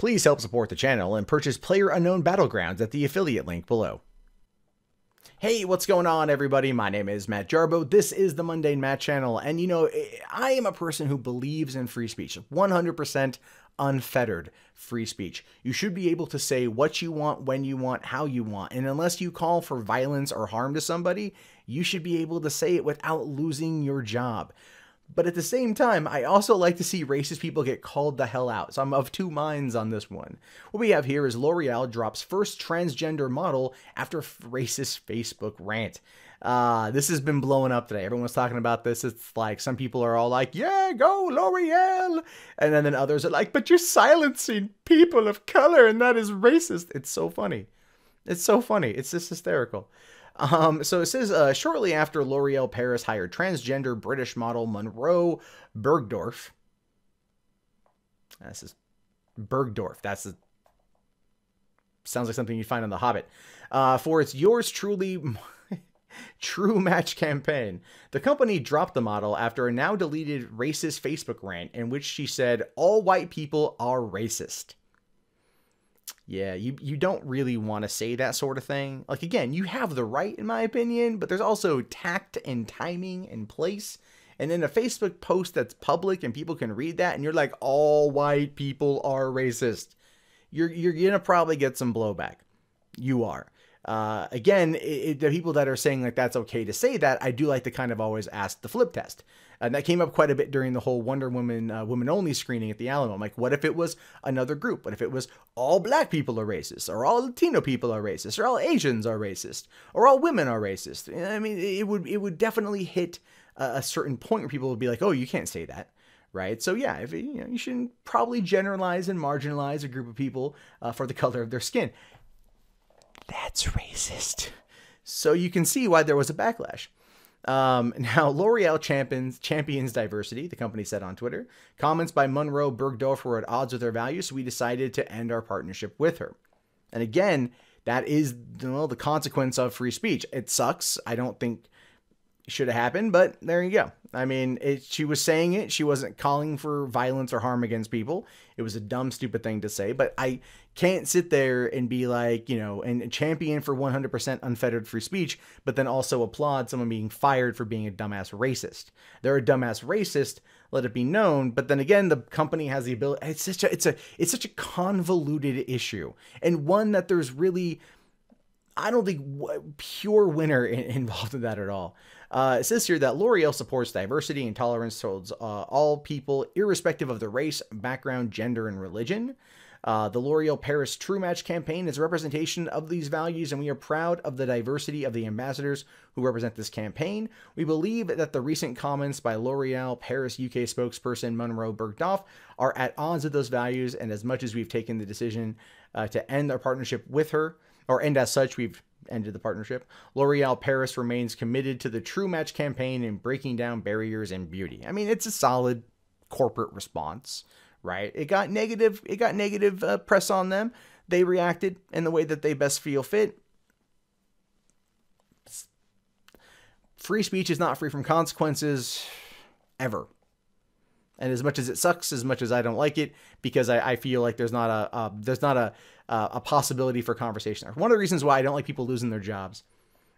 Please help support the channel and purchase PlayerUnknown Battlegrounds at the affiliate link below. Hey, what's going on, everybody? My name is Matt Jarbo. This is the Mundane Matt channel, and you know, I am a person who believes in free speech, 100% unfettered free speech. You should be able to say what you want, when you want, how you want, and unless you call for violence or harm to somebody, you should be able to say it without losing your job. But at the same time, I also like to see racist people get called the hell out. So I'm of two minds on this one. What we have here is L'Oreal drops first transgender model after racist Facebook rant. This has been blowing up today. Everyone was talking about this. It's like some people are all like, yeah, go L'Oreal. And then others are like, but you're silencing people of color and that is racist. It's so funny. It's so funny. It's just hysterical. So it says, shortly after L'Oreal Paris hired transgender British model Munroe Bergdorf. This is Bergdorf. Sounds like something you'd find on The Hobbit. For its YoursTruly True Match Campaign. The company dropped the model after a now deleted racist Facebook rant in which she said, all white people are racist. Yeah, you don't really want to say that sort of thing. Like, again, you have the right, in my opinion, but there's also tact and timing and place. And in a Facebook post that's public and people can read that, and you're like, all white people are racist, you're going to probably get some blowback. You are. Again, the people that are saying like that's okay to say that, I do like to kind of always ask the flip test. And that came up quite a bit during the whole Wonder Woman women-only screening at the Alamo. I'm like, what if it was another group? What if it was all black people are racist, or all Latino people are racist, or all Asians are racist, or all women are racist? I mean, it would definitely hit a certain point where people would be like, oh, you can't say that. Right. So, yeah, if you shouldn't probably generalize and marginalize a group of people for the color of their skin. That's racist. So you can see why there was a backlash. Now, L'Oreal champions diversity, the company said on Twitter. Comments by Munroe Bergdorf were at odds with our values, so we decided to end our partnership with her. And again, that is the consequence of free speech. It sucks. I don't think it should have happened, but there you go. I mean, she was saying it. She wasn't calling for violence or harm against people. It was a dumb, stupid thing to say, but I can't sit there and be like, you know, and champion for 100% unfettered free speech, but then also applaud someone being fired for being a dumbass racist. They're a dumbass racist, let it be known, but then again, the company has the ability. It's such a convoluted issue, and one that there's really, I don't think pure winner involved in that at all. It says here that L'Oreal supports diversity and tolerance towards all people, irrespective of their race, background, gender, and religion. The L'Oreal Paris True Match campaign is a representation of these values, and we are proud of the diversity of the ambassadors who represent this campaign. We believe that the recent comments by L'Oreal Paris UK spokesperson Munroe Bergdorf are at odds with those values, and as much as we've taken the decision to end our partnership with her, and as such, we've ended the partnership, L'Oreal Paris remains committed to the True Match campaign and breaking down barriers in beauty. I mean, it's a solid corporate response, right? It got negative press on them. They reacted in the way that they best feel fit. Free speech is not free from consequences, ever. And as much as it sucks, as much as I don't like it, because I feel like there's not a possibility for conversation. One of the reasons why I don't like people losing their jobs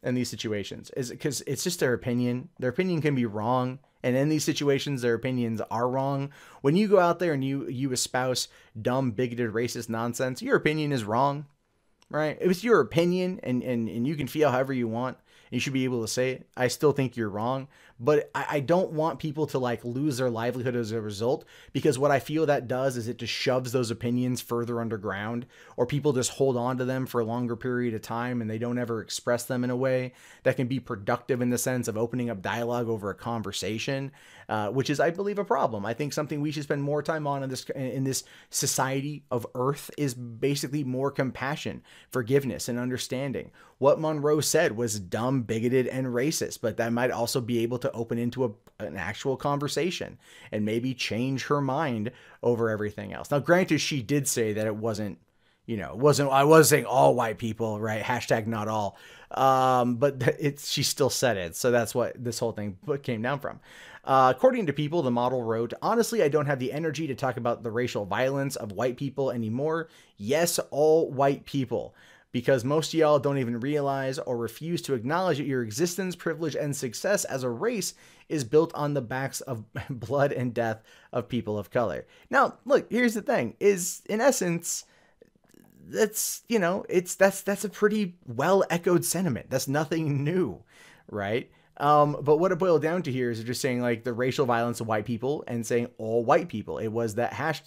in these situations is because it's just their opinion. Their opinion can be wrong, and in these situations, their opinions are wrong. When you go out there and you espouse dumb, bigoted, racist nonsense, your opinion is wrong, right? If it's your opinion, and you can feel however you want, you should be able to say it. I still think you're wrong, but I don't want people to like lose their livelihood as a result, because what I feel that does is it just shoves those opinions further underground, or people just hold on to them for a longer period of time and they don't ever express them in a way that can be productive in the sense of opening up dialogue over a conversation, which is, I believe, a problem. I think something we should spend more time on in this society of Earth is basically more compassion, forgiveness, and understanding. What Munroe said was dumb, bigoted, and racist, but that might also be able to open into an actual conversation and maybe change her mind over everything else. Now, granted, she did say that it wasn't, you know, I was saying all white people, right? Hashtag not all. But she still said it. So that's what this whole thing came down from. According to People, the model wrote, honestly, I don't have the energy to talk about the racial violence of white people anymore. Yes, all white people. Because most of y'all don't even realize or refuse to acknowledge that your existence, privilege, and success as a race is built on the backs of blood and death of people of color. Now, look, here's the thing, is in essence, that's, you know, that's a pretty well echoed sentiment. That's nothing new, right? But what it boiled down to here is just saying like the racial violence of white people and saying all white people. It was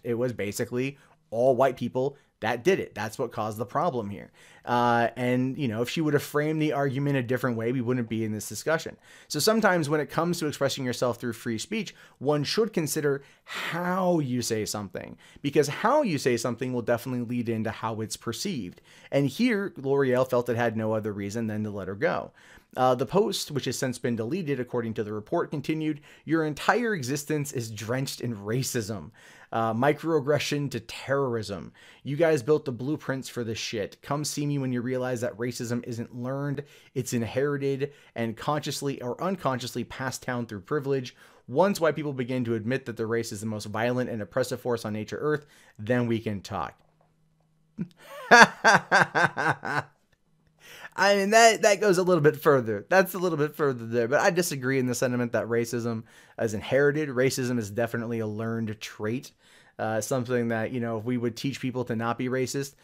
it was basically all white people that did it. That's what caused the problem here. And, you know, if she would have framed the argument a different way, we wouldn't be in this discussion. So sometimes when it comes to expressing yourself through free speech, one should consider how you say something, because how you say something will definitely lead into how it's perceived. And here, L'Oreal felt it had no other reason than to let her go. The post, which has since been deleted according to the report, continued, your entire existence is drenched in racism. Microaggression to terrorism. You guys built the blueprints for this shit. Come see me when you realize that racism isn't learned, it's inherited and consciously or unconsciously passed down through privilege. Once white people begin to admit that the race is the most violent and oppressive force on nature Earth, then we can talk. I mean, that goes a little bit further. That's a little bit further there. But I disagree in the sentiment that racism is inherited. Racism is definitely a learned trait. Something that, you know, if we would teach people to not be racist,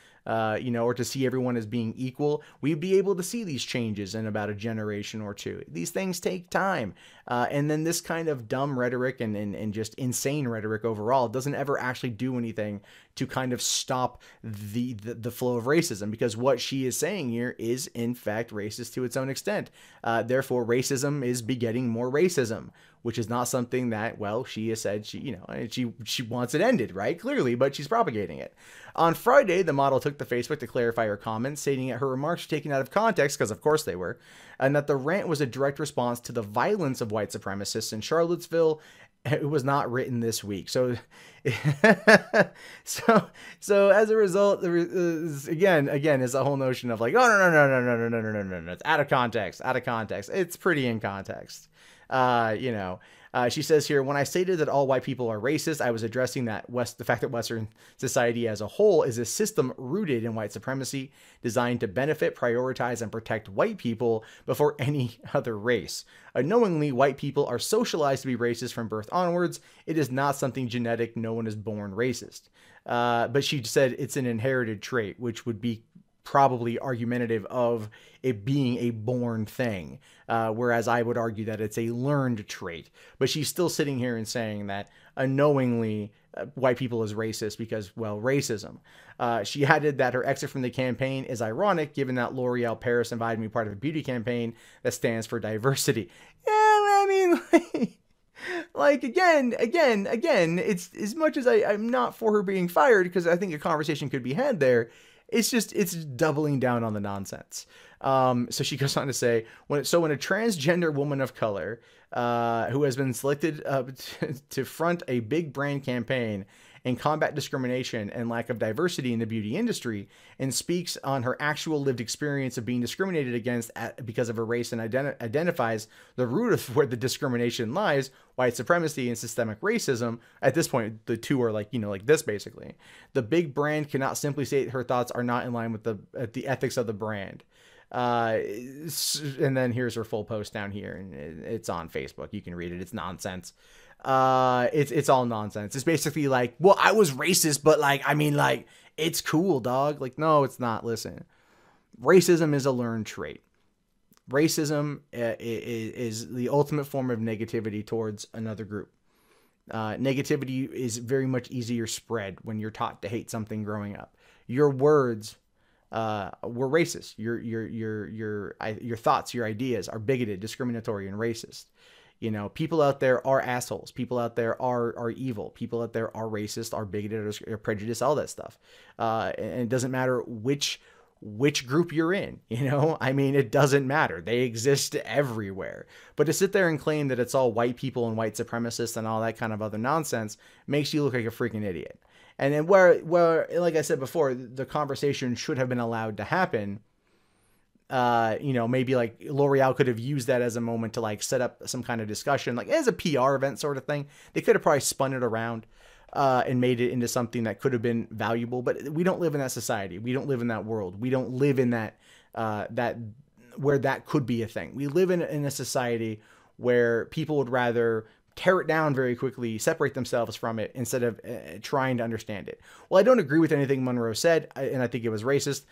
you know, or to see everyone as being equal, we'd be able to see these changes in about a generation or two. These things take time. And then this kind of dumb rhetoric and just insane rhetoric overall doesn't ever actually do anything to kind of stop the flow of racism, because what she is saying here is in fact racist to its own extent. Therefore, racism is begetting more racism, which is not something that, well, she has said she wants it ended, right? Clearly, but she's propagating it. On Friday, the model took to Facebook to clarify her comments, stating that her remarks were taken out of context, because of course they were, and that the rant was a direct response to the violence of white supremacists in Charlottesville. It was not written this week. So, so as a result, again, it's a whole notion of like, oh, no, it's out of context, It's pretty in context. You know, she says here, when I stated that all white people are racist, I was addressing that the fact that Western society as a whole is a system rooted in white supremacy, designed to benefit, prioritize, and protect white people before any other race. Unknowingly, white people are socialized to be racist from birth onwards. It is not something genetic. No one is born racist. But she said it's an inherited trait, which would be probably argumentative of it being a born thing, whereas I would argue that it's a learned trait. But she's still sitting here and saying that unknowingly white people is racist because, well, racism. She added that her exit from the campaign is ironic, given that L'Oreal Paris invited me part of a beauty campaign that stands for diversity. Yeah, I mean, like again, it's as much as I'm not for her being fired, because I think a conversation could be had there. It's doubling down on the nonsense. So she goes on to say, when a transgender woman of color, who has been selected to front a big brand campaign and combat discrimination and lack of diversity in the beauty industry, and speaks on her actual lived experience of being discriminated against because of her race, and identifies the root of where the discrimination lies, white supremacy and systemic racism. At this point, the two are like, you know, like this basically. The big brand cannot simply say her thoughts are not in line with the ethics of the brand. And then here's her full post down here, and it's on Facebook. You can read it. It's nonsense. It's all nonsense. It's basically like, well, I was racist, but like, I mean, like, it's cool, dog. Like, no, it's not. Listen, racism is a learned trait. Racism is the ultimate form of negativity towards another group. Negativity is very much easier spread when you're taught to hate something growing up. Your words were racist. Your thoughts, your ideas are bigoted, discriminatory, and racist. You know, people out there are assholes. People out there are evil. People out there are racist, are bigoted, or prejudiced, all that stuff. And it doesn't matter which group you're in, you know? I mean, it doesn't matter. They exist everywhere. But to sit there and claim that it's all white people and white supremacists and all that kind of other nonsense makes you look like a freaking idiot. And then where, like I said before, the conversation should have been allowed to happen. You know, maybe like L'Oreal could have used that as a moment to like set up some kind of discussion, like as a PR event sort of thing. They could have probably spun it around and made it into something that could have been valuable. But we don't live in that society. We don't live in that world. We don't live in that where that could be a thing. We live in a society where people would rather tear it down very quickly, separate themselves from it instead of trying to understand it. Well, I don't agree with anything Munroe said, and I think it was racist.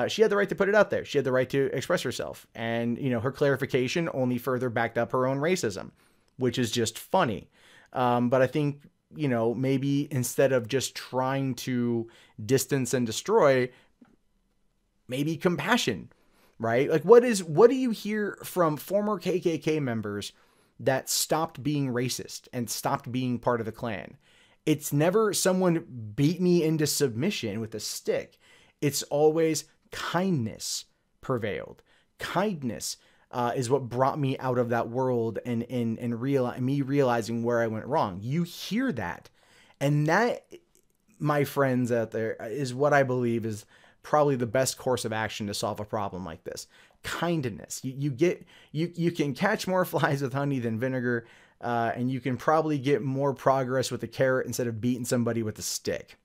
She had the right to put it out there. She had the right to express herself. And, you know, her clarification only further backed up her own racism, which is just funny. But I think, you know, maybe instead of just trying to distance and destroy, maybe compassion, right? Like what do you hear from former KKK members that stopped being racist and stopped being part of the Klan? It's never someone beat me into submission with a stick. It's always kindness prevailed. Kindness is what brought me out of that world and me realizing where I went wrong. You hear that. And that, my friends out there, is what I believe is probably the best course of action to solve a problem like this. Kindness. You can catch more flies with honey than vinegar, and you can probably get more progress with a carrot instead of beating somebody with a stick.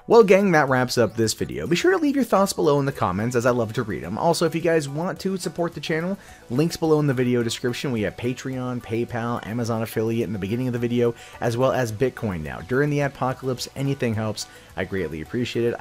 Well, gang, that wraps up this video. Be sure to leave your thoughts below in the comments, as I love to read them. Also, if you guys want to support the channel, links below in the video description. We have Patreon, PayPal, Amazon affiliate in the beginning of the video, as well as Bitcoin now. During the apocalypse, anything helps. I greatly appreciate it.